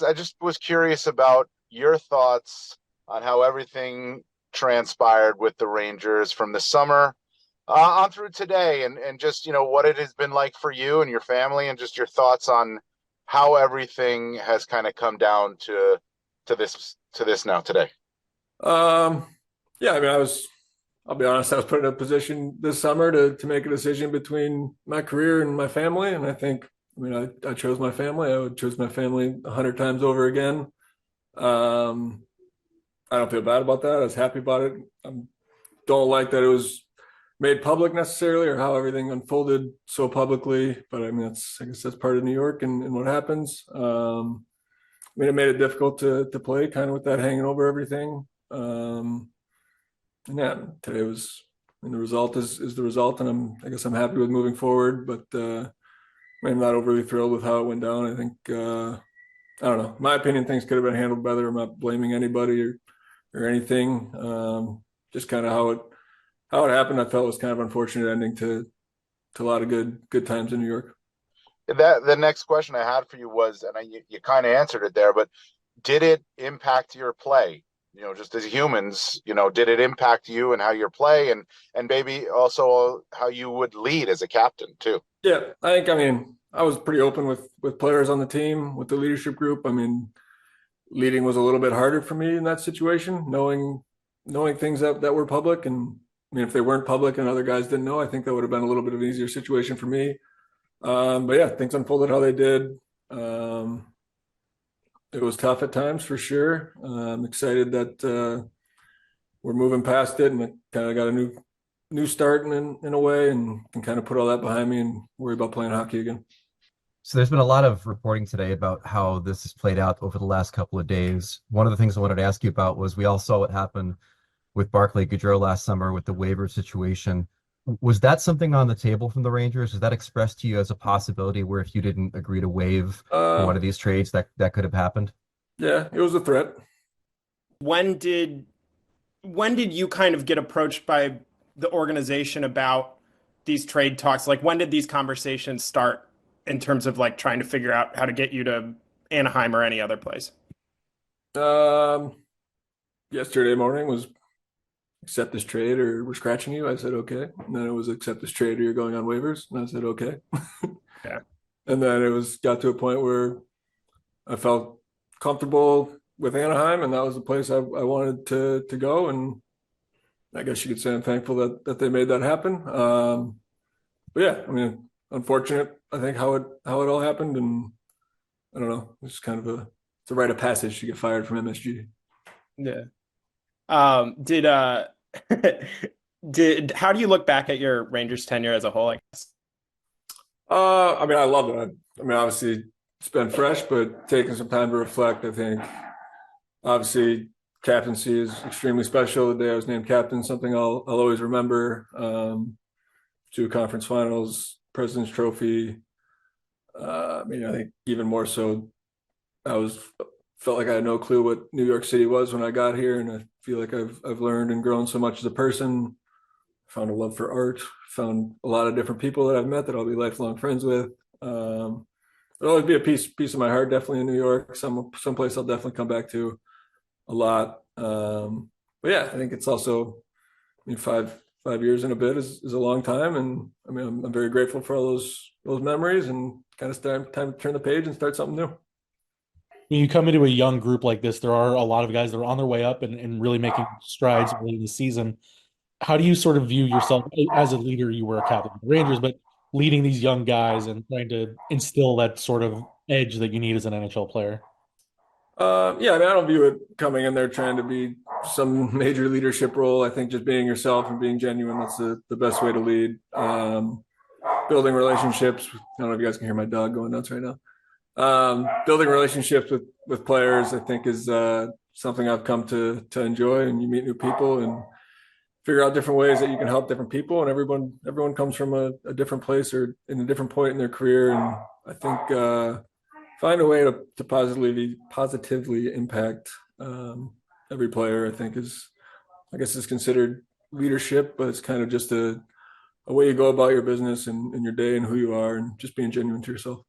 I just was curious about your thoughts on how everything transpired with the Rangers from the summer on through today, and just what it has been like for you and your family, and just your thoughts on how everything has kind of come down to this now today. Um, yeah, I mean, I'll be honest, I was put in a position this summer to make a decision between my career and my family. And I chose my family. I would choose my family 100 times over again. Um, I don't feel bad about that. I was happy about it. I don't like that it was made public necessarily or how everything unfolded so publicly. But I mean, I guess that's part of New York and what happens. It made it difficult to play kind of with that hanging over everything. And yeah, today was, and the result is the result, and I guess I'm happy with moving forward, but I'm not overly thrilled with how it went down. I think I don't know. My opinion, things could have been handled better. I'm not blaming anybody or anything. Just kind of how it happened. I felt was kind of unfortunate ending to a lot of good times in New York. That the next question I had for you was, and you kind of answered it there, but did it impact your play? Just as humans, did it impact you and how you play, and maybe also how you would lead as a captain too? Yeah, I mean, I was pretty open with players on the team, with the leadership group. I mean, leading was a little bit harder for me in that situation, knowing things that were public. And I mean, if they weren't public and other guys didn't know, I think that would have been a little bit of an easier situation for me. But yeah, things unfolded how they did. It was tough at times for sure. I'm excited that we're moving past it and it kind of got a new start in a way, and can kind of put all that behind me and worry about playing hockey again. So there's been a lot of reporting today about how this has played out over the last couple of days. One of the things I wanted to ask you about was we all saw what happened with Barclay Goodrow last summer with the waiver situation. Was that something on the table from the Rangers? Was that expressed to you as a possibility where if you didn't agree to waive for one of these trades, that could have happened? Yeah, it was a threat. When did you kind of get approached by the organization about these trade talks? Like when did these conversations start in terms of like trying to figure out how to get you to Anaheim or any other place? Um, Yesterday morning was accept this trade or we're scratching you. I said okay. And then it was accept this trade or you're going on waivers. And I said okay. Yeah. And then got to a point where I felt comfortable with Anaheim, and that was the place I wanted to go. And I guess you could say I'm thankful that they made that happen. But yeah, I mean, unfortunate. I think how it all happened, and I don't know. It's kind of it's a rite of passage to get fired from MSG. Yeah. Did did how do you look back at your Rangers tenure as a whole, I guess? I mean, I love it. I mean, obviously it's been fresh, but taking some time to reflect. I think obviously captaincy is extremely special. The day I was named captain, something I'll always remember. 2 conference finals, President's Trophy. I mean, I think even more so, I felt like I had no clue what New York City was when I got here, and I feel like I've learned and grown so much as a person. Found a love for art. Found a lot of different people that I've met that I'll be lifelong friends with. There'll always be a piece of my heart, definitely in New York. Someplace I'll definitely come back to a lot. But yeah, I think it's also, I mean, 5 years and a bit is a long time, and I mean, I'm very grateful for all those memories, and kind of time to turn the page and start something new. When you come into a young group like this, there are a lot of guys that are on their way up and really making strides early in the season. How do you sort of view yourself as a leader? You were a captain of the Rangers, but leading these young guys and trying to instill that sort of edge that you need as an NHL player? Yeah, I mean, I don't view it coming in there trying to be some major leadership role. I think just being yourself and being genuine, that's the best way to lead. Building relationships. I don't know if you guys can hear my dog going nuts right now. Building relationships with players, I think, is something I've come to enjoy. And you meet new people and figure out different ways that you can help different people. And everyone comes from a different place or in a different point in their career. And I think find a way to positively impact every player, I think I guess is considered leadership, but it's kind of just a way you go about your business and your day and who you are, and just being genuine to yourself.